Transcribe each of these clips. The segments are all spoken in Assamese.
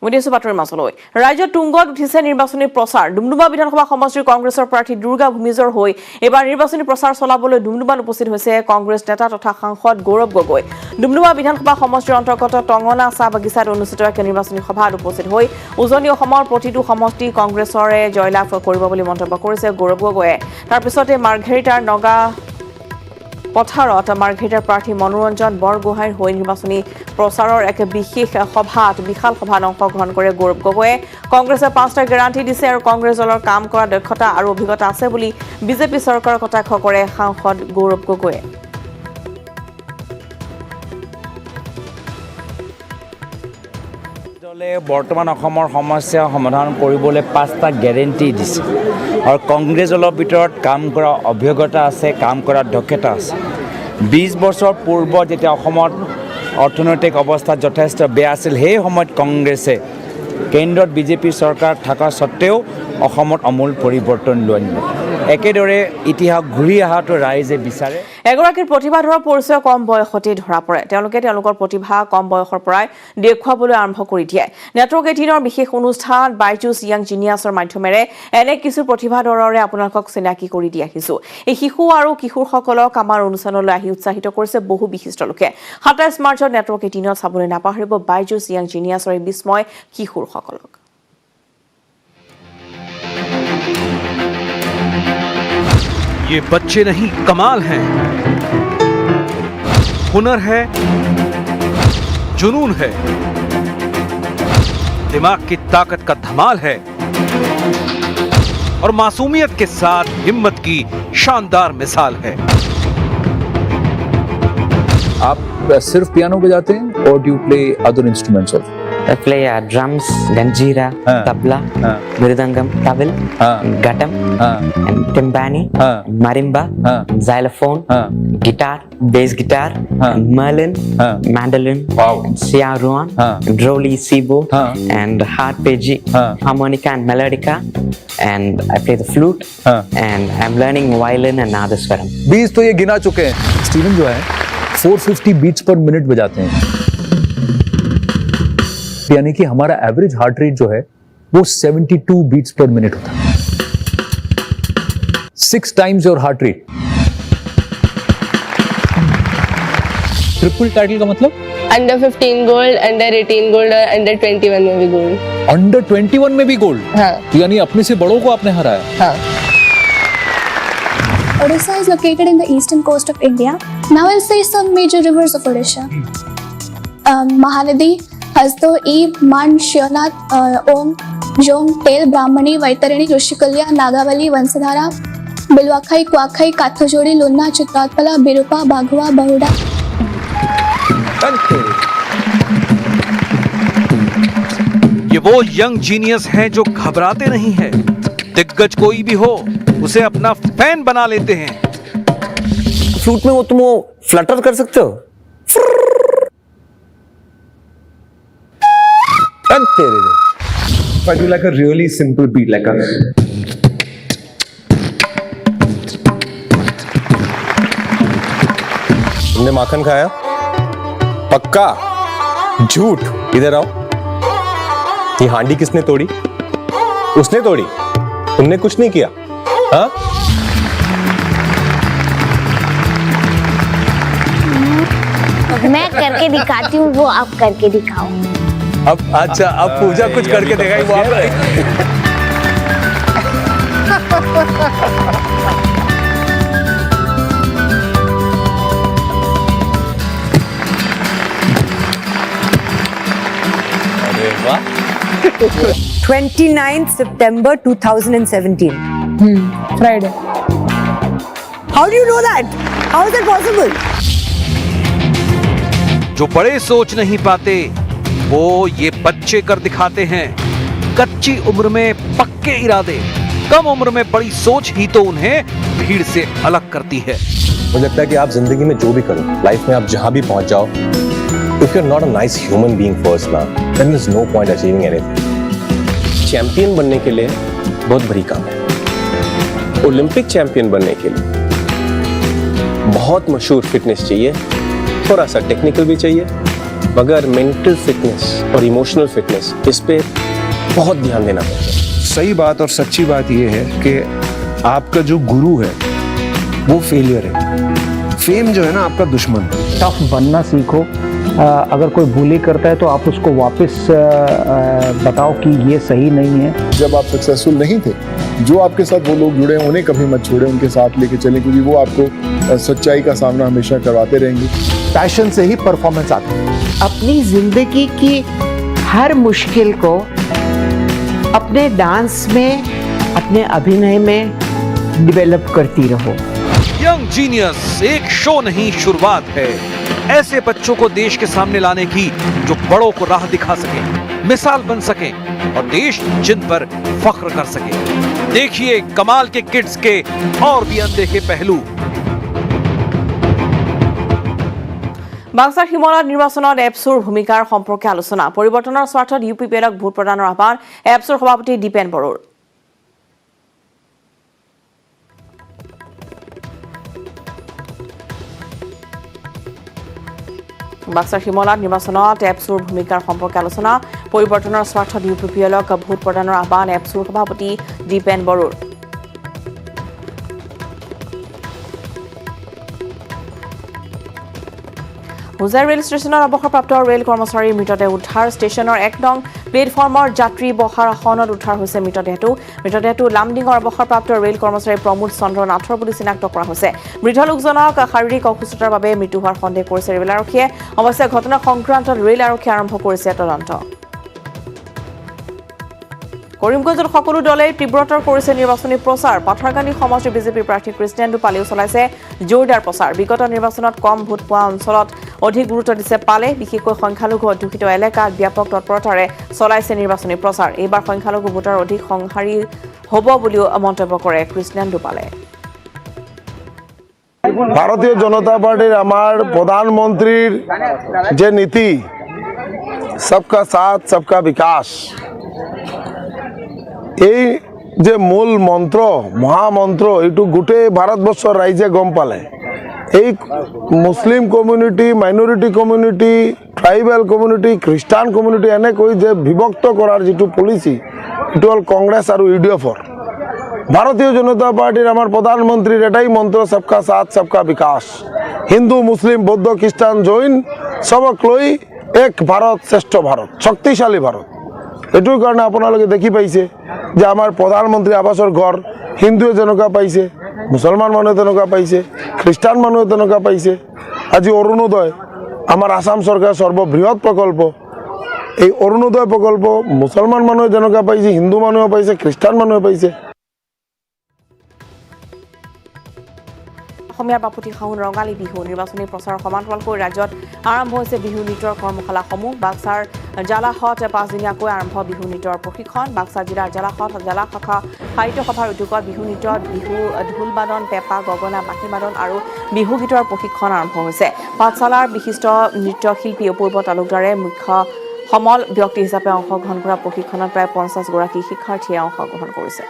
মধ্যে বাতৰিৰ মাজলৈ ৰাজ্যত তুংগত উঠিছে নিৰ্বাচনী প্ৰচাৰ ডুমডুমা বিধানসভা সমষ্টিৰ কংগ্ৰেছৰ প্ৰাৰ্থী দুৰ্গা ভূমিজৰ হৈ এবাৰ নিৰ্বাচনী প্ৰচাৰ চলাবলৈ ডুমডুমাত উপস্থিত হৈছে কংগ্ৰেছ নেতা তথা সাংসদ গৌৰৱ গগৈ ডুমডুমা বিধানসভা সমষ্টিৰ অন্তৰ্গত টঙনা চাহ বাগিচাত অনুষ্ঠিত এক নিৰ্বাচনী সভাত উপস্থিত হৈ উজনি অসমৰ প্ৰতিটো সমষ্টি কংগ্ৰেছৰে জয়লাভ কৰিব বুলি মন্তব্য কৰিছে গৌৰৱ গগৈয়ে তাৰ পিছতে মাৰ্ঘেৰিটাৰ নগা পথাৰত মাৰ্ঘেৰিটাৰ প্ৰাৰ্থী মনোৰঞ্জন বৰগোহাঁইৰ হৈ নিৰ্বাচনী প্ৰচাৰৰ এক বিশাল সভাত অংশগ্ৰহণ কৰে গৌৰৱ গগৈয়ে কংগ্ৰেছে 5টা গ্যাৰাণ্টি দিছে আৰু কংগ্ৰেছ দলৰ কাম কৰা দক্ষতা আৰু অভিজ্ঞতা আছে বুলি বিজেপি চৰকাৰৰ কটাক্ষ কৰে সাংসদ গৌৰৱ গগৈয়ে দলে বৰ্তমান অসমৰ সমস্যা সমাধান কৰিবলৈ 5টা গ্যাৰাণ্টি দিছে আৰু কংগ্ৰেছ দলৰ ভিতৰত কাম কৰা অভিজ্ঞতা আছে কাম কৰা দক্ষতা আছে 20 বছৰ পূৰ্বে যেতিয়া অসমত অৰ্থনৈতিক অৱস্থা যথেষ্ট বেয়া আছিল সেই সময়ত কংগ্ৰেছে কেন্দ্ৰত বিজেপি চৰকাৰ থকা সত্ত্বেও অসমত আমূল পৰিৱৰ্তন লৈ আনিলে একেদৰে ইতিহাস ঘূৰি অহাটো ৰাইজে বিচাৰে এগৰাকীৰ প্ৰতিভাধৰ পৰিচয় কম বয়সতে ধৰা পৰে তেওঁলোকৰ প্ৰতিভা কম বয়সৰ পৰাই দেখুৱাবলৈ আৰম্ভ কৰি দিয়ে নেটৱৰ্ক 18ৰ বিশেষ অনুষ্ঠান বাইজুছ য়াং জিনিয়াছৰ মাধ্যমেৰে এনে কিছু প্ৰতিভাধৰৰে আপোনালোকক চিনাকি কৰি দি আহিছো এই শিশু আৰু কিশোৰসকলক আমাৰ অনুষ্ঠানলৈ আহি উৎসাহিত কৰিছে বহু বিশিষ্ট লোকে 27 মাৰ্চত নেটৱৰ্ক 18ত চাবলৈ নাপাহৰিব বাইজুছ য়াং জিনিয়াছৰ বিস্ময় কিশোৰসকলক ये बच्चे नहीं कमाल हैं हुनर है जुनून है दिमाग की ताकत का धमाल है और मासूमियत के साथ हिम्मत की शानदार मिसाल है आप सिर्फ पियानो बजाते हैं और do you play other instruments also I play drums, ganjira, tabla, mridangam, tawil, ghatam, and timpani, marimba, xylophone, guitar, bass guitar, merlin, mandolin, siaruan, droli, sibo, and harpeggi, harmonica and melodica, and I play the flute, and I'm learning violin and nadaswaram. Beats तो ये गिना चुके हैं स्टीवन जो है 450 बीट्स पर मिनट बजाते हैं यानी कि हमारा एवरेज हार्ट रेट जो है वो 72 बीट्स पर मिनट होता है 6 times your heart rate triple title का मतलब अंडर 15 गोल्ड अंडर 18 गोल्ड और अंडर 21 में भी गोल्ड अंडर 21 में भी गोल्ड हाँ यानी अपने से बड़ों को आपने हराया हाँ Odisha is located in the eastern coast of India. Now I'll say some major rivers of Odisha. Mahanadi, Hasdo, Ib, Man, Shionath, Om, Jom, Tel, Brahmani, Vaitarani, Rushikulya, Nagavali, Vansadhara, Bilwakhai, Kwakhai, Kathajodi, Lunna, Chitratpala, Birupa, Baghua, Bahuda. ये वो यंग जीनियस हैं जो घबराते नहीं हैं दिग्गज कोई भी हो उसे अपना फैन बना लेते हैं फ्लूट में वो तुम फ्लटर कर सकते हो I do like a really simple beat, like a. तुमने माखन खाया? पक्का? झूठ? इधर आओ। ये हांडी किसने तोड़ी? उसने तोड़ी। तुमने कुछ नहीं किया, हाँ? मैं करके दिखाती हूँ, वो आप करके दिखाओ। अब अच्छा, अब पूजा कुछ करके दिखाई वो आप। अरे वाह। 29th September 2017. Friday How do you know that? How is that possible? जो बड़े सोच नहीं पाते वो ये बच्चे कर दिखाते हैं कच्ची उम्र में पक्के इरादे कम उम्र में बड़ी सोच ही तो उन्हें भीड़ से अलग करती है मुझे लगता है कि आप जिंदगी में जो भी करो लाइफ में आप जहां भी पहुंच जाओ if you're not a nice human being first now then there's no point achieving anything champion बनने के लिए बहुत बड़ी काम है ओलंपिक चैंपियन बनने के लिए बहुत मशहूर फिटनेस चाहिए थोड़ा सा टेक्निकल भी चाहिए मगर मेंटल फिटनेस और इमोशनल फिटनेस इस पे बहुत ध्यान देना पड़ता है। सही बात और सच्ची बात यह है कि आपका जो गुरु है वो फेलियर है। फेम जो है ना आपका दुश्मन है। टफ बनना सीखो। अगर कोई बुली करता है तो आप उसको वापस बताओ कि ये सही नहीं है। जब आप सक्सेसफुल नहीं थे, जो आपके साथ वो लोग जुड़े हैं उन्हें कभी मत छोड़ें, उनके साथ लेके चलें, क्योंकि वो आपको सच्चाई का सामना हमेशा करवाते रहेंगे। पैशन से ही परफॉर्मेंस आती है। अपनी जिंदगी की हर मुश्किल को अपने डांस में, अपने अभिनय में डेवलप करती रहो। यंग जीनियस एक शो नहीं, शुरुआत है ऐसे बच्चों को देश के सामने लाने की जो बड़ों को राह दिखा सके, मिसाल बन सके और देश जिन पर फख्र कर सके। देखिए कमाल के किड्स के और भी अनदेखे पहलू। বাক্সাৰ হিমলত নিৰ্বাচনত এপছুৰ ভূমিকাৰ সম্পৰ্কে আলোচনা। পৰিৱৰ্তনৰ স্বাৰ্থত UPPLক ভোট প্ৰদানৰ আহ্বান এপছুৰ সভাপতি দীপেন বড়োৰ। বাক্সাৰ হিমলত নিৰ্বাচনত এপছুৰ ভূমিকাৰ সম্পৰ্কে আলোচনা। পৰিৱৰ্তনৰ স্বাৰ্থত UPPLক ভোট প্ৰদানৰ আহ্বান এপছুৰ সভাপতি দীপেন বড়োৰ। হুজাই ৰেল ষ্টেচনৰ অৱসৰপ্ৰাপ্ত ৰেল কৰ্মচাৰীৰ মৃতদেহ উদ্ধাৰ। ষ্টেচনৰ 1 নং প্লেটফৰ্মৰ যাত্ৰী বহাৰ আসনত উদ্ধাৰ হৈছে মৃতদেহটো লামডিঙৰ অৱসৰপ্ৰাপ্ত ৰেল কৰ্মচাৰী প্ৰমোদ চন্দ্ৰ নাথৰ বুলি চিনাক্ত কৰা হৈছে। মৃত লোকজনক শাৰীৰিক অসুস্থতাৰ বাবে মৃত্যু হোৱাৰ সন্দেহ কৰিছে ৰেল আৰক্ষীয়ে। অৱশ্যে ঘটনা সংক্ৰান্তত ৰেল আৰক্ষীয়ে আৰম্ভ কৰিছে তদন্ত। কৰিমগঞ্জত সকলো দলেই তীব্ৰতৰ কৰিছে নিৰ্বাচনী প্ৰচাৰ। পাথাৰকান্দি সমষ্টি বিজেপিৰ প্ৰাৰ্থী কৃষ্ণেন দুপালেও চলাইছে জোৰদাৰ প্ৰচাৰ। বিগত নিৰ্বাচনত কম ভোট পোৱা অঞ্চলত অধিক গুৰুত্ব দিছে পালে। বিশেষকৈ সংখ্যালঘু অধ্যুষিত এলেকাত ব্যাপক তৎপৰতাৰে চলাইছে নিৰ্বাচনী প্ৰচাৰ। এইবাৰ সংখ্যালঘু ভোটাৰ অধিক সংহাৰী হ'ব বুলিও মন্তব্য কৰে কৃষ্ণেন দুপালে। ভারতীয় জনতা পার্টির আমার প্রধানমন্ত্রীর যে নীতি সবকা সাথ সবকা বিকাশ, এই যে মূল মন্ত্র মহামন্ত্র এইটো গোটেই ভাৰতবৰ্ষৰ ৰাইজে গম পালে। এই Muslim community, minority community, tribal community, খ্ৰীষ্টান কমিউনিটি এনেকৈ যে বিভক্ত কৰাৰ যিটো পলিচি, এইটো হ'ল কংগ্ৰেছ আৰু UDFৰ। ভারতীয় জনতা পার্টির আমার প্রধানমন্ত্রীর এটাই মন্ত্র সবকা সাথ সবকা বিকাশ। হিন্দু, মুসলিম, বৌদ্ধ, খ্রিস্টান, জৈন সবক লৈ এক ভারত, শ্রেষ্ঠ ভারত, শক্তিশালী ভারত। এইটোৰ কাৰণে আপোনালোকে দেখি পাইছে যে আমাৰ প্ৰধানমন্ত্ৰী আৱাসৰ ঘৰ হিন্দুৱে যেনেকুৱা পাইছে, মুছলমান মানুহে তেনেকুৱা পাইছে, খ্ৰীষ্টান মানুহে তেনেকুৱা পাইছে। আজি অৰুণোদয় আমাৰ আসাম চৰকাৰৰ সৰ্ববৃহৎ প্ৰকল্প। এই অৰুণোদয় প্ৰকল্প মুছলমান মানুহে যেনেকুৱা পাইছে, হিন্দু মানুহে পাইছে, খ্ৰীষ্টান মানুহে পাইছে। অসমীয়াৰ বাপুতি সাহোন ৰঙালী বিহু নিৰ্বাচনী প্ৰচাৰৰ সমান্তৰালকৈ ৰাজ্যত আৰম্ভ হৈছে বিহু নৃত্যৰ কৰ্মশালাসমূহ। বাক্সাৰ জালাহত 5 দিনীয়াকৈ আৰম্ভ বিহু নৃত্যৰ প্ৰশিক্ষণ। বাক্সা জিলাৰ জালাহত জালা শাখা সাহিত্য সভাৰ উদ্যোগত বিহু নৃত্যত বিহু ঢোল বাদন, পেঁপা, গগনা, বাঁহী বাদন আৰু বিহু গীতৰ প্ৰশিক্ষণ আৰম্ভ হৈছে। পাঠশালাৰ বিশিষ্ট নৃত্যশিল্পী অপূৰ্ব তালুকদাৰে মুখ্য সমল ব্যক্তি হিচাপে অংশগ্ৰহণ কৰা প্ৰশিক্ষণত প্ৰায় 50 গৰাকী শিক্ষাৰ্থীয়ে অংশগ্ৰহণ কৰিছে।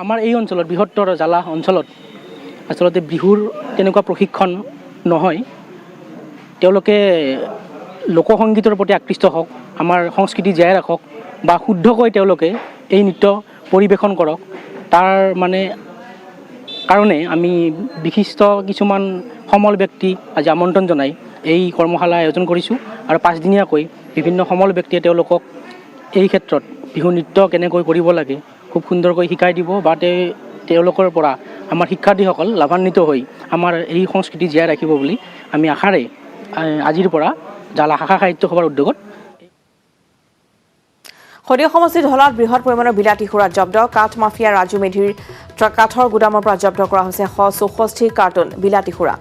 আমাৰ এই অঞ্চলত বৃহত্তৰ জালা অঞ্চলত আচলতে বিহুৰ তেনেকুৱা প্ৰশিক্ষণ নহয়। তেওঁলোকে লোকসংগীতৰ প্ৰতি আকৃষ্ট হওক, আমাৰ সংস্কৃতি জীয়াই ৰাখক বা শুদ্ধকৈ তেওঁলোকে এই নৃত্য পৰিৱেশন কৰক, তাৰ মানে কাৰণে আমি বিশিষ্ট কিছুমান সমল ব্যক্তি আজি আমন্ত্ৰণ জনাই এই কৰ্মশালা আয়োজন কৰিছোঁ। আৰু 5 দিনীয়াকৈ বিভিন্ন সমল ব্যক্তিয়ে তেওঁলোকক এই ক্ষেত্ৰত বিহু নৃত্য কেনেকৈ কৰিব লাগে খুব সুন্দৰকৈ শিকাই দিব বা তেওঁলোকৰ পৰা আমাৰ শিক্ষাৰ্থীসকল লাভান্বিত হৈ আমাৰ এই সংস্কৃতি জীয়াই ৰাখিব বুলি আমি আশাৰে আজিৰ পৰা জালা শাখা সাহিত্য সভাৰ উদ্যোগত। শদিয়া সমষ্টিৰ ঢলাত বৃহৎ পৰিমাণৰ বিলাতী সুৰা জব্দ। কাঠ মাফিয়া ৰাজু মেধিৰ কাঠৰ গুদামৰ পৰা জব্দ কৰা হৈছে 164 কাৰ্টুন বিলাতী সুৰা।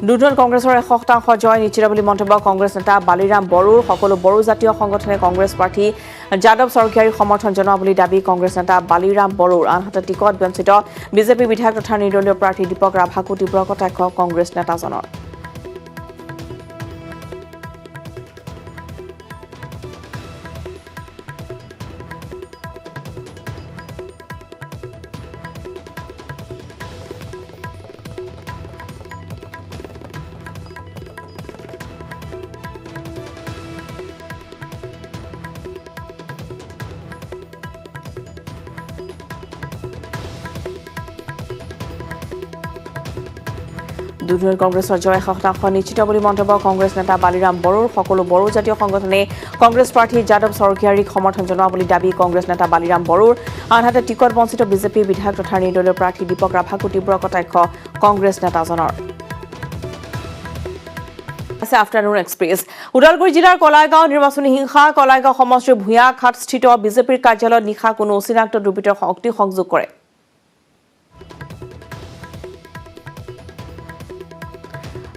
দুধনৈত কংগ্ৰেছৰ 100% জয় নিশ্চিত বুলি মন্তব্য কংগ্ৰেছ নেতা বালিৰাম বড়োৰ সকলো বড়ো জাতীয় সংগঠনে কংগ্ৰেছ প্ৰাৰ্থী যাদৱ চৰকাৰীক সমৰ্থন জনোৱা বুলি দাবী কংগ্ৰেছ নেতা বালিৰাম বড়োৰ আনহাতে টিকট বঞ্চিত বিজেপি বিধায়ক তথা নিৰ্দলীয় প্ৰাৰ্থী দীপক ৰাভাকো তীব্ৰ কটাক্ষ কংগ্ৰেছ নেতাজনৰ দুধনৈত কংগ্ৰেছৰ জয় 100% নিশ্চিত বুলি মন্তব্য কংগ্ৰেছ নেতা বালিৰাম বড়োৰ সকলো বড়ো জাতীয় সংগঠনে কংগ্ৰেছ প্ৰাৰ্থী যাদৱ চৰকাৰীক সমৰ্থন জনোৱা বুলি দাবী কংগ্ৰেছ নেতা বালিৰাম বড়োৰ আনহাতে টিকট বঞ্চিত বিজেপি বিধায়ক তথা নিৰ্দলীয় প্ৰাৰ্থী দীপক ৰাভাকো তীব্ৰ কটাক্ষ কংগ্ৰেছ নেতাজনৰ আফটাৰনুন এক্সপ্ৰেছ ওদালগুৰি জিলাৰ কলাইগাঁও নিৰ্বাচনী হিংসা কলাইগাঁও সমষ্টিৰ ভূঞাঘাটস্থিত বিজেপিৰ কাৰ্যালয়ত নিশা কোনো অচিনাক্ত দুৰ্বৃত্তৰ শক্তি সংযোগ কৰে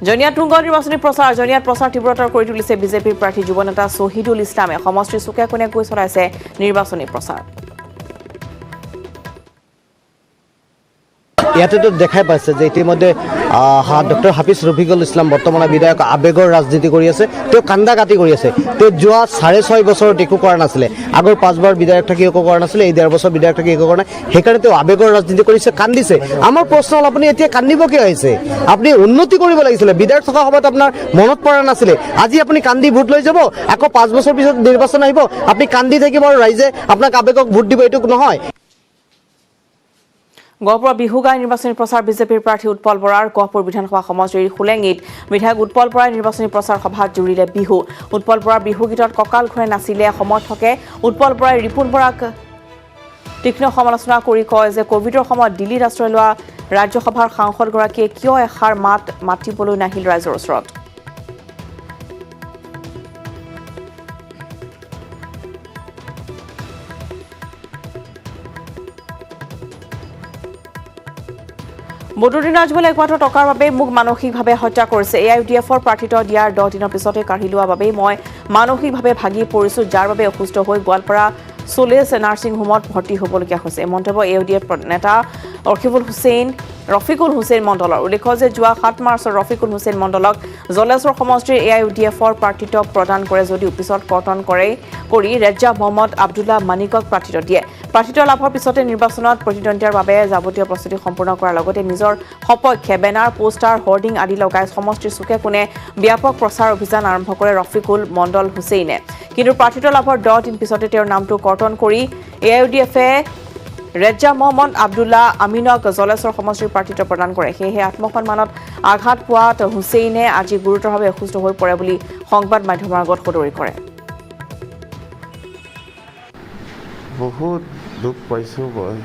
জনিয়াত তুংগ নিৰ্বাচনী প্ৰচাৰ জনিয়াত প্ৰচাৰ তীব্ৰতৰ কৰি তুলিছে বিজেপিৰ প্ৰাৰ্থী যুৱ নেতা শহীদুল ইছলামে সমষ্টিৰ চুকে কোণে গৈ চলাইছে নিৰ্বাচনী প্ৰচাৰ ইয়াতেতো দেখাই পাইছে যে ইতিমধ্যে ডক্টৰ হাফিজ ৰফিকুল ইছলাম বৰ্তমানৰ বিধায়ক আবেগৰ ৰাজনীতি কৰি আছে তেওঁ কান্দা কাটি কৰি আছে তেওঁ যোৱা 6.5 বছৰত একো কৰা নাছিলে আগৰ 5 বাৰ বিধায়ক থাকি একো কৰা নাছিলে এই 1.5 বছৰ বিধায়ক থাকি একো কৰা নাই সেইকাৰণে তেওঁ আবেগৰ ৰাজনীতি কৰিছে কান্দিছে আমাৰ প্ৰশ্ন হ'ল আপুনি এতিয়া কান্দিব কিয় আহিছে আপুনি উন্নতি কৰিব লাগিছিলে বিধায়ক থকা সময়ত আপোনাৰ মনত পৰা নাছিলে আজি আপুনি কান্দি ভোট লৈ যাব আকৌ 5 বছৰ পিছত নিৰ্বাচন আহিব আপুনি কান্দি থাকিব আৰু ৰাইজে আপোনাক আবেগক ভোট দিব এইটো নহয় গহপুৰ বিহুগাই নিৰ্বাচনী প্ৰচাৰ বিজেপিৰ প্ৰাৰ্থী উৎপল বৰাৰ গহপুৰ বিধানসভা সমষ্টিৰ খুলেঙিত বিধায়ক উৎপল বৰাই নিৰ্বাচনী প্ৰচাৰ সভাত জুৰিলে বিহু উৎপল বৰাৰ বিহু গীতত কঁকাল ঘূৰাই নাচিলে সমৰ্থকে উৎপল বৰাই ৰিপুণ বৰাক তীক্ষ্ণ সমালোচনা কৰি কয় যে কোভিডৰ সময়ত দিল্লীত আশ্ৰয় লোৱা ৰাজ্যসভাৰ সাংসদগৰাকীয়ে কিয় এষাৰ মাতিবলৈ নাহিল ৰাইজৰ ওচৰত বদৰুদ্দিন আজমলে একমাত্ৰ টকাৰ বাবে মোক মানসিকভাৱে হত্যা কৰিছে AIUDFৰ প্ৰাৰ্থিত দিয়াৰ 10 দিনৰ পিছতে কাঢ়ি লোৱা বাবে মই মানসিকভাৱে ভাগি পৰিছো যাৰ বাবে অসুস্থ হৈ গোৱালপাৰা সোলেছ নাৰ্ছিং হোমত ভৰ্তি হ'বলগীয়া হৈছে মন্তব্য AIUDF নেতা ৰফিকুল হুছেইন মণ্ডলৰ উল্লেখ যে যোৱা 7 মাৰ্চত ৰফিকুল হুছেইন মণ্ডলক জলেশ্বৰ সমষ্টিৰ AIUDFৰ প্ৰাৰ্থিত প্ৰদান কৰে যদিও পিছত কৰ্তন কৰি ৰেজ্জা মহম্মদ আব্দুল্লাহ মানিকক প্ৰাৰ্থিত দিয়ে প্ৰাৰ্থিত লাভৰ পিছতে নিৰ্বাচনত প্ৰতিদ্বন্দ্বিতাৰ বাবে যাৱতীয় প্ৰস্তুতি সম্পূৰ্ণ কৰাৰ লগতে নিজৰ সপক্ষে বেনাৰ পোষ্টাৰ হোৰ্ডিং আদি লগাই সমষ্টিৰ চুকে কোণে ব্যাপক প্ৰচাৰ অভিযান আৰম্ভ কৰে ৰফিকুল মণ্ডল হুছেইনে কিন্তু প্ৰাৰ্থিত লাভৰ 10 দিন পিছতে তেওঁৰ নামটো কৰ্তন কৰি AIUDFে ৰেজ্জা মহম্মদ আব্দুল্লাহ আমিনক জলেশ্বৰ সমষ্টিৰ প্ৰাৰ্থিত্ব প্ৰদান কৰে সেয়েহে আত্মসন্মানত আঘাত পোৱাত হুছেইনে আজি গুৰুতৰভাৱে অসুস্থ হৈ পৰে বুলি সংবাদ মাধ্যমৰ আগত সদৰি কৰে বহুত দুখ পাইছোঁ মই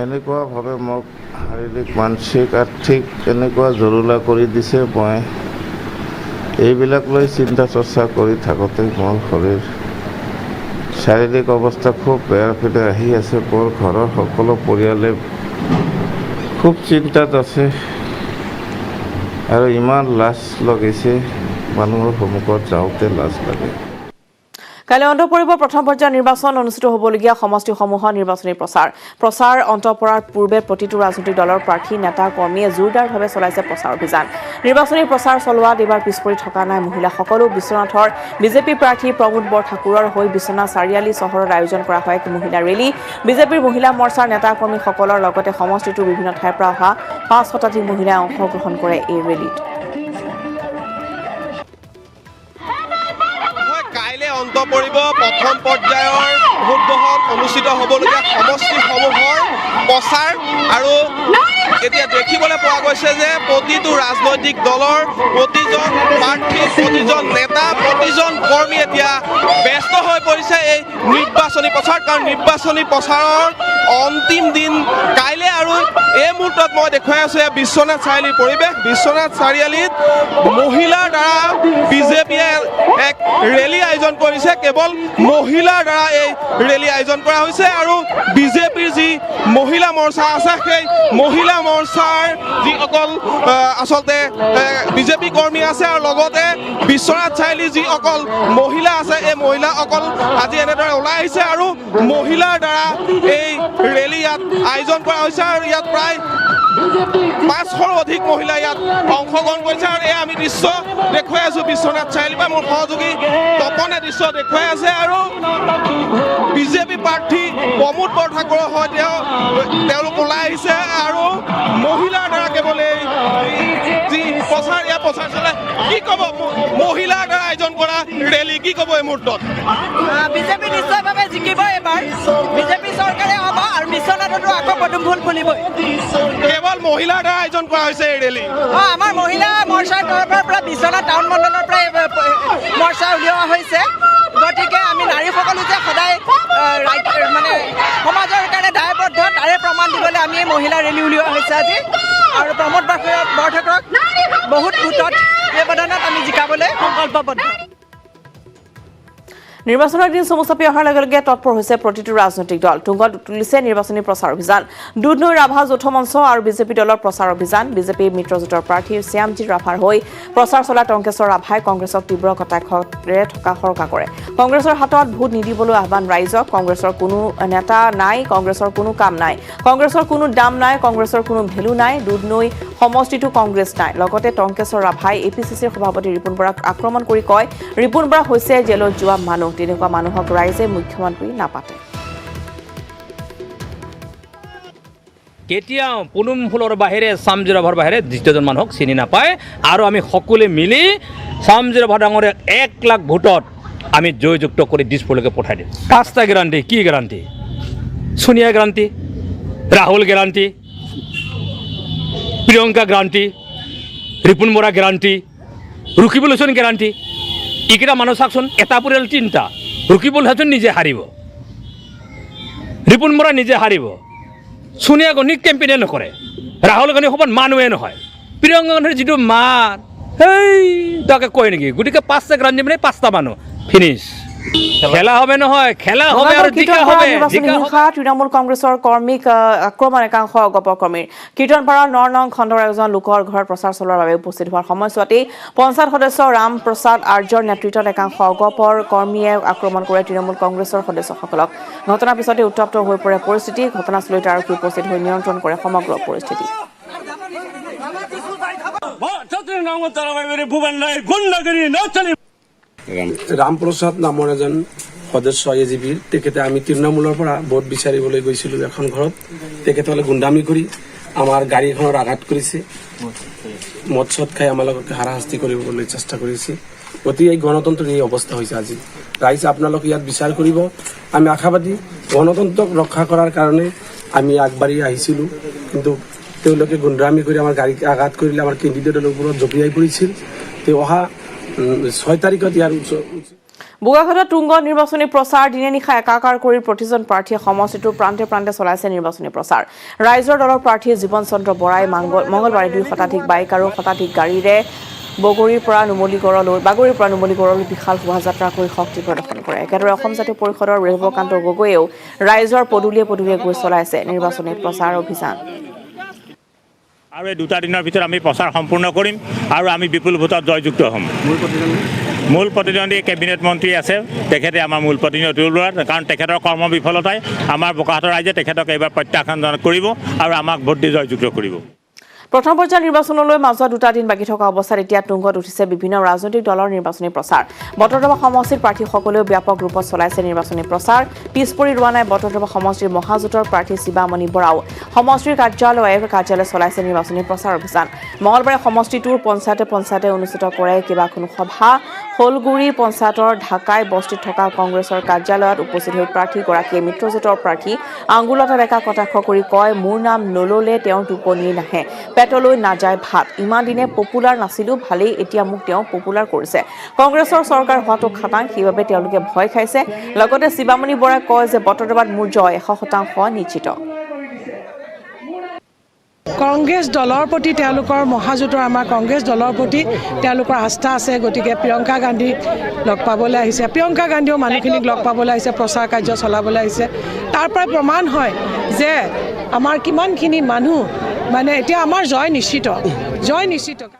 এনেকুৱাভাৱে মোক শাৰীৰিক মানসিক আৰ্থিক এনেকুৱা জৰুলা কৰি দিছে মই এইবিলাক লৈ চিন্তা চৰ্চা কৰি থাকোঁতে মোৰ শৰীৰ শাৰীৰিক অৱস্থা খুব বেয়াৰ পিনে আহি আছে মোৰ ঘৰৰ সকলো পৰিয়ালে খুব চিন্তাত আছে আৰু ইমান লাজ লগাইছে মানুহৰ সন্মুখত যাওঁতে লাজ লাগে কাইলৈ অন্ত পৰিব প্ৰথম পৰ্যায়ৰ নিৰ্বাচন অনুষ্ঠিত হ'বলগীয়া সমষ্টিসমূহৰ নিৰ্বাচনী প্ৰচাৰ অন্ত পৰাৰ পূৰ্বে প্ৰতিটো ৰাজনৈতিক দলৰ প্ৰাৰ্থী নেতা কৰ্মীয়ে জোৰদাৰভাৱে চলাইছে প্ৰচাৰ অভিযান নিৰ্বাচনী প্ৰচাৰ চলোৱাত এইবাৰ পিছপৰি থকা নাই মহিলাসকলো বিশ্বনাথৰ বিজেপি প্ৰাৰ্থী প্ৰমোদ বৰঠাকুৰৰ হৈ বিশ্বনাথ চাৰিআলি চহৰত আয়োজন কৰা হয় এক মহিলা ৰেলী বিজেপিৰ মহিলা মৰ্চাৰ নেতা কৰ্মীসকলৰ লগতে সমষ্টিটোৰ বিভিন্ন ঠাইৰ পৰা অহা 5 শতাধিক মহিলাই অংশগ্ৰহণ কৰে এই ৰেলীত অন্ত পৰিব প্ৰথম পৰ্যায়ৰ ভোট গ্ৰহণ অনুষ্ঠিত হ'বলগীয়া সমষ্টিসমূহৰ প্ৰচাৰ আৰু এতিয়া দেখিবলৈ পোৱা গৈছে যে প্ৰতিটো ৰাজনৈতিক দলৰ প্ৰতিজন প্ৰাৰ্থী প্ৰতিজন নেতা প্ৰতিজন কৰ্মী এতিয়া ব্যস্ত হৈ পৰিছে এই নিৰ্বাচনী প্ৰচাৰ কাৰণ নিৰ্বাচনী প্ৰচাৰৰ অন্তিম দিন কাইলৈ আৰু এই মুহূৰ্তত মই দেখুৱাই আছোঁ বিশ্বনাথ চাৰিআলিৰ পৰিৱেশ। বিশ্বনাথ চাৰিআলিত মহিলাৰ দ্বাৰা বিজেপিয়ে এক ৰেলী আয়োজন কৰিছে। কেৱল মহিলাৰ দ্বাৰা এই ৰেলী আয়োজন কৰা হৈছে আৰু বিজেপিৰ যি মহিলা মৰ্চা আছে সেই মহিলা মৰ্চাৰ যিসকল আচলতে বিজেপি কৰ্মী আছে আৰু লগতে বিশ্বনাথ চাৰিআলিৰ যি অকল মহিলা আছে এই মহিলাসকল আজি এনেদৰে ওলাই আহিছে আৰু মহিলাৰ দ্বাৰা এই ৰেলী ইয়াত আয়োজন কৰা হৈছে আৰু ইয়াত প্ৰায় 500ৰো অধিক মহিলা ইয়াত অংশগ্ৰহণ কৰিছে আৰু এই আমি দৃশ্য দেখুৱাই আছোঁ বিশ্বনাথ চাৰিআলিৰ পৰা। মোৰ সহযোগী তপনে দৃশ্য দেখুৱাই আছে আৰু বিজেপি প্ৰাৰ্থী প্ৰমোদ বৰঠাকুৰৰ হয় তেওঁলোক ওলাই আহিছে আৰু মহিলাৰ দ্বাৰা কেৱল এই যি প্ৰচাৰ ইয়াৰ প্ৰচাৰ চলে। কি ক'ব মহিলাৰ দ্বাৰা আয়োজন কৰা ৰেলী, কি ক'ব এই মুহূৰ্তত? বিজেপি নিশ্চয়ভাৱে জিকিব এইবাৰ। বিজেপি চৰকাৰে হ'ব আৰু বিশ্বনাথতো আকৌ পদুম ফুল ফুলিব। কেৱল মহিলাৰ দ্বাৰা আয়োজন কৰা হৈছে এই ৰেলী। আমাৰ মহিলা মৰ্চাৰ তৰফৰ পৰা বিশ্বনাথ টাউন মণ্ডলৰ পৰা মৰ্চা উলিওৱা হৈছে। গতিকে আমি নাৰীসকলো যে সদায় মানে সমাজৰ কাৰণে দায়বদ্ধ তাৰে প্ৰমাণ দিবলৈ আমি মহিলা ৰেলী উলিওৱা হৈছে আজি। আৰু প্ৰমোদ বৰঠাকুৰক বহুত ভোটত ব্যৱধানত আমি জিকাবলৈ সংকল্পবদ্ধ। নিৰ্বাচনৰ দিন চমু চাপি অহাৰ লগে লগে তৎপৰ হৈছে প্ৰতিটো ৰাজনৈতিক দল। তুংগত তুলিছে নিৰ্বাচনী প্ৰচাৰ অভিযান। দুধনৈ ৰাভা যৌথ মঞ্চ আৰু বিজেপি দলৰ প্ৰচাৰ অভিযান। বিজেপি মিত্ৰজোঁটৰ প্ৰাৰ্থী শ্যামজিৎ ৰাভাৰ হৈ প্ৰচাৰ চলা টংকেশ্বৰ ৰাভাই কংগ্ৰেছক তীব্ৰ কটাক্ষৰে থকা সৰকা কৰে। কংগ্ৰেছৰ হাতত ভোট নিদিবলৈ আহ্বান ৰাইজক। কংগ্ৰেছৰ কোনো নেতা নাই, কংগ্ৰেছৰ কোনো কাম নাই, কংগ্ৰেছৰ কোনো দাম নাই, কংগ্ৰেছৰ কোনো ভেলু নাই, দুধনৈ সমষ্টিটো কংগ্ৰেছ নাই। লগতে টংকেশ্বৰ ৰাভাই APCCৰ সভাপতি ৰিপুণ বৰাক আক্ৰমণ কৰি কয়, ৰিপুণ বৰা হৈছে জেলত যোৱা মানুহ, তেনেকুৱা মানুহক ৰাইজে মুখ্যমন্ত্ৰী নাপাতে। কেতিয়াও পুনুম ফুলৰ বাহিৰে শ্যামজী ৰাভাৰ বাহিৰে দ্বিতীয়জন মানুহক চিনি নাপায় আৰু আমি সকলোৱে মিলি শ্যামজী ৰাভা ডাঙৰীয়াক 1 লাখ ভোটত আমি জয়যুক্ত কৰি দিছপুৰলৈকে পঠাই দিম। 5টা গ্যাৰাণ্টি। কি guarantee? Sonia guarantee, Rahul guarantee, Priyanka guarantee, Ripun Bora guarantee, Rakibul Hussain guarantee. এইকেইটা মানুহ চাওকচোন, এটা পৰিয়াল 3টা। ৰকিবুল হুছেইন নিজে হাৰিব, ৰিপুণ বৰা নিজে হাৰিব, সোনিয়া গান্ধী কেম্পেইনে নকৰে, ৰাহুল গান্ধী সমান মানুহে নহয়, প্ৰিয়ংকা গান্ধীৰ যিটো মান সেই তাকে কয় নেকি? গতিকে 5টা গ্যাৰাণ্টি মানে 5টা মানুহ ফিনিছ। খেলা হবে নহয়, খেলা হবে আৰু জিকা হবে। তৃণমূল কংগ্ৰেছৰ কৰ্মীক আক্ৰমণ একাংশ অগপকৰ্মীৰ। কীৰ্তনপাৰাৰ 9 নং খণ্ডৰ এজন লোকৰ ঘৰত প্ৰচাৰ চলোৱাৰ বাবে উপস্থিত হোৱাৰ সময়ছোৱাতেই পঞ্চায়ত সদস্য ৰাম প্ৰসাদ আৰ্যৰ নেতৃত্বত একাংশ অগপৰ কৰ্মীয়ে আক্ৰমণ কৰে তৃণমূল কংগ্ৰেছৰ সদস্যসকলক। ঘটনাৰ পিছতে উত্তপ্ত হৈ পৰে পৰিস্থিতি। ঘটনাস্থলীত আৰক্ষী উপস্থিত হৈ নিয়ন্ত্ৰণ কৰে সমগ্ৰ পৰিস্থিতি। ৰামপ্ৰসাদ নামৰ এজন সদস্য AGPৰ, তেখেতে আমি তৃণমূলৰ পৰা ভোট বিচাৰিবলৈ গৈছিলোঁ এখন ঘৰত। তেখেতসকলে গুণ্ডামি কৰি আমাৰ গাড়ীখনৰ আঘাত কৰিছে, মদ চদ খাই আমালোকক হাৰাশাস্তি কৰিবলৈ চেষ্টা কৰিছে। গতিকে এই গণতন্ত্ৰৰ এই অৱস্থা হৈছে আজি। ৰাইজে আপোনালোকে ইয়াত বিচাৰ কৰিব। আমি আশাবাদী গণতন্ত্ৰক ৰক্ষা কৰাৰ কাৰণে আমি আগবাঢ়ি আহিছিলোঁ, কিন্তু তেওঁলোকে গুণ্ডামি কৰি আমাৰ গাড়ীক আঘাত কৰিলে, আমাৰ কেণ্ডিডেটৰ ওপৰত জঁপিয়াই পৰিছিল। তেওঁ অহা 6 তাৰিখত ইয়াৰ বোকাখাতত তুংগ নিৰ্বাচনী প্ৰচাৰ দিনে নিশা একাকাৰ কৰি প্ৰতিজন প্ৰাৰ্থীয়ে সমষ্টিটোৰ প্ৰান্তে প্ৰান্তে চলাইছে নিৰ্বাচনী প্ৰচাৰ। ৰাইজৰ দলৰ প্ৰাৰ্থী জীৱন চন্দ্ৰ বৰাই মঙলবাৰে 2 শতাধিক বাইক আৰু শতাধিক গাড়ীৰে বাগৰিৰ পৰা নুমলীগড়লৈ বিশাল শোভাযাত্ৰা কৰি শক্তি প্ৰদৰ্শন কৰে। একেদৰে অসম জাতীয় পৰিষদৰ ৰেভকান্ত গগৈয়েও ৰাইজৰ পদূলিয়ে পদূলিয়ে গৈ চলাইছে নিৰ্বাচনী প্ৰচাৰ অভিযান। আৰু এই 2টা দিনৰ ভিতৰত আমি প্ৰচাৰ সম্পূৰ্ণ কৰিম আৰু আমি বিপুল ভোটত জয়যুক্ত হ'ম। মূল প্ৰতিদ্বন্দ্বী কেবিনেট মন্ত্ৰী আছে, তেখেতে আমাৰ মূল প্ৰতিনিধি ওলোৱাৰ, কাৰণ তেখেতৰ কৰ্ম বিফলতাই আমাৰ বোকাখাতৰ ৰাইজে তেখেতক এইবাৰ প্ৰত্যাখ্যান কৰিব আৰু আমাক ভোট দি জয়যুক্ত কৰিব। প্ৰথম পৰ্যায়ৰ নিৰ্বাচনলৈ মাজত 2টা দিন বাকী থকা অৱস্থাত এতিয়া তুংগত উঠিছে বিভিন্ন ৰাজনৈতিক দলৰ নিৰ্বাচনী প্ৰচাৰ। বটদ্ৰৱা সমষ্টিৰ প্ৰাৰ্থীসকলেও ব্যাপক ৰূপত চলাইছে নিৰ্বাচনী প্ৰচাৰ। পিছ পৰি ৰোৱা নাই বটদ্ৰৱা সমষ্টিৰ মহাজোঁটৰ প্ৰাৰ্থী শিৱামণি বৰাও। সমষ্টিৰ কাৰ্যালয়ে চলাইছে নিৰ্বাচনী প্ৰচাৰ অভিযান। মঙলবাৰে সমষ্টিটোৰ পঞ্চায়তে অনুষ্ঠিত কৰে কেইবাখনো সভা। শোলগুৰি পঞ্চায়তৰ ঢাকাই বস্তিত থকা কংগ্ৰেছৰ কাৰ্যালয়ত উপস্থিত হৈ প্ৰাৰ্থীগৰাকীয়ে মিত্ৰজোঁটৰ প্ৰাৰ্থী আঙুলতা ডেকা কটাক্ষ কৰি কয়, মোৰ নাম নল'লে তেওঁৰ টোপনিয়ে নাহে, পেটলৈ নাযায় ভাত, ইমান দিনে পপুলাৰ নাছিলো, ভালেই এতিয়া মোক তেওঁ পপুলাৰ কৰিছে। কংগ্ৰেছৰ চৰকাৰ হোৱাটো খাটাং, সেইবাবে তেওঁলোকে ভয় খাইছে। লগতে শিৱামণি বৰাই কয় যে বটদ্ৰৱাত মোৰ জয় 100% নিশ্চিত। কংগ্ৰেছ দলৰ প্ৰতি তেওঁলোকৰ মহাজোঁটৰ আমাৰ কংগ্ৰেছ দলৰ প্ৰতি তেওঁলোকৰ আস্থা আছে গতিকে প্ৰিয়ংকা গান্ধীক লগ পাবলৈ আহিছে প্ৰিয়ংকা গান্ধীও মানুহখিনিক লগ পাবলৈ আহিছে প্ৰচাৰ কাৰ্য চলাবলৈ আহিছে তাৰ পৰাই প্ৰমাণ হয় যে আমাৰ কিমানখিনি মানুহ মানে এতিয়া আমাৰ জয় নিশ্চিত